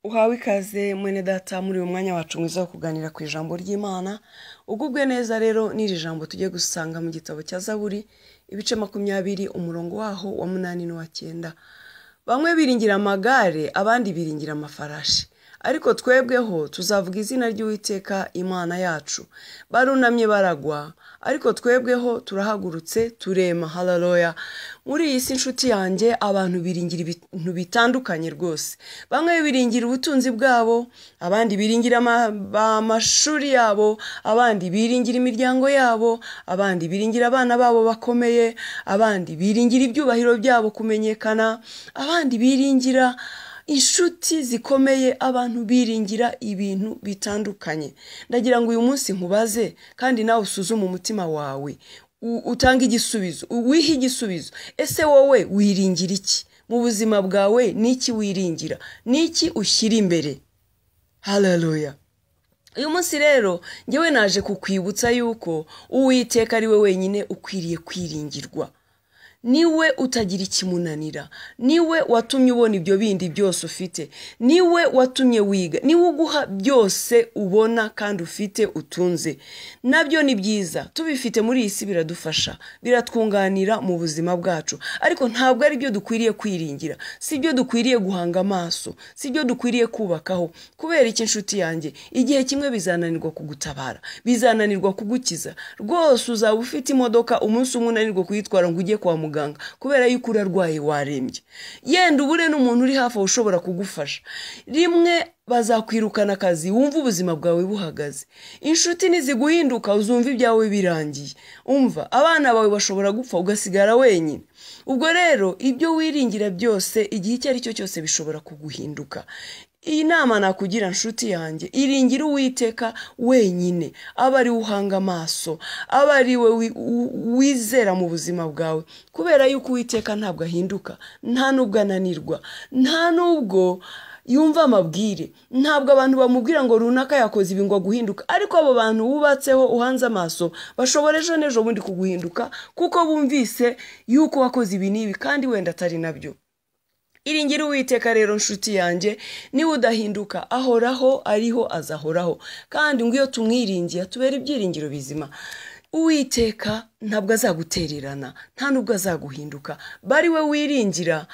Uhawe ikaze mwene data muri uyu mwanya wacu mwiza wo kuganira ku ijambo ry'Imana. Ugubwe neza rero n'iri jambo tujye gusanga mu gitabo cya Zaburi ibice 20 umurongo waho wa 8 n'uwa 9. Bamwe biringira amagare, abandi biringira amafarashi, ariko twebweho tuzavuga izina ry'Uwiteka Imana yacu. Barunamye baragwa, ariko twebweho turahagurutse turema. Haleluya. Muri iyi si inshuti yanjye abantu biringira ibintu bitandukanye rwose. Bamwe biringira ubutunzi bwabo, abandi biringira amashuri yabo, abandi biringira imiryango yabo, abandi biringira abana babo bakomeye, abandi biringira ibyubahiro byabo kumenyekana, abandi biringira inshuti zikomeye. Abantu biringira ibintu bitandukanye. Ndagira ngo uyu munsi nkubaze kandi nawe usuzume umutima wawe, utanga igisubizo, wihe igisubizo. Ese wowe wiringira iki mu buzima bwawe? Niki wiringira? Niki ushyira imbere? Haleluya. Uyu munsi rero ngewe naje kukwibutsa yuko Uwiteka ari we wenyine ukwiriye kwiringirwa. Niwe utagira ikimunanira, niwe watumye ubona ibyo bindi byose ufite, niwe watumye wiga, niwe uguha byose ubona kandi ufite utunze. Nabyo ni byiza, tubifite muri iyi si biradufasha, biratwunganira mu buzima bwacu, ariko ntabwo ari byo dukwiriye kwiringira, si byo dukwiriye guhanga amaso, si byo dukwiriye kubakaho. Kubera iki inshuti yanjye? Igihe kimwe bizananirwa kugutabara, bizananirwa kugukiza. Rwose uzaba ufite imodoka, umunsi umwe unanirwa kuyitwara ngo ujye kwa muganga kubera yuko urarwaye warembye. Yenda ubure n'umuntu uri hafi ushobora kugufasha. Rimwe bazakwirukana akazi wumva ubuzima bwawe buhagaze. Inshuti niziguhinduka uzumva ibyawe birangiye. Umva abana bawe bashobora gupfa ugasigara wenyine. Ubwo rero ibyo wiringira byose igihe icyo ari cyo cyose bishobora kuguhinduka. Iyi nama nakugira nshuti yanjye, iringira Uwiteka wenyine, aba ari uhanga amaso, aba ari we wizera mu buzima bwawe, kubera yuko Uwiteka ntabwo ahinduka, nta nubwo ananirwa, nta nubwo yumva amabwire. Ntabwo abantu bamubwira ngo runaka yakoze ibi ngo guhinduka, ariko abo bantu wubatseho uhanze amaso bashobora ejo n'ejo bundi kuguhinduka, kuko bumvise yuko wakoze ibi n'ibi kandi wenda atari nabyo. Iringira Uwiteka rero nshuti yanjye, niwe udahinduka, ahoraho, ariho, azahoraho, kandi ngo iyo tumwiringiye tubera ibyiringiro bizima. Uwiteka ntabwo azagutererana, nta nubwo azaguhinduka. Bari we wiringira,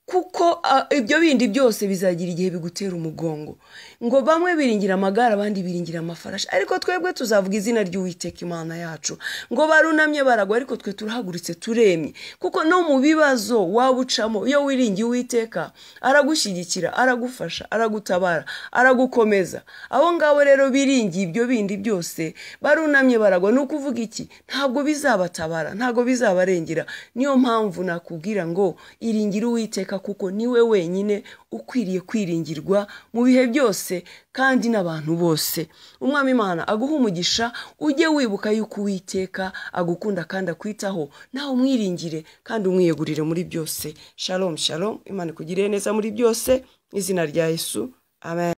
kuko ibyo bindi byose bizagira igihe bigutera umugongo. Ngo bamwe biringira amagare, abandi biringira amafarashi, ariko twebwe tuzavuga izina ry'Uwiteka Imana yacu. Ngo barunamye baragwa, ariko twe turahagurutse turemye. Kuko no mu bibazo wabucamo, iyo wiringiye Uwiteka aragushyigikira, aragufasha, aragutabara, aragukomeza. Abo ngabo rero biringiye ibyo bindi byose barunamye baragwa, no kuvuga iki? Ntabwo bizabatabara, ntabwo bizabarengera. Niyo mpamvu nakubwira ngo iringira Uwiteka, kuko niwe wenyine ukwiriye kwiringirwa mu bihe byose kandi n'abantu bose. Umwami Imana aguha umugisha, ujye wibuka yuko Uwiteka agukunda kandi akwitaho, nawe umwiringire kandi umwiyegurire muri byose. Shalom shalom. Imana ikugirire neza muri byose, izina rya Yesu. Amen.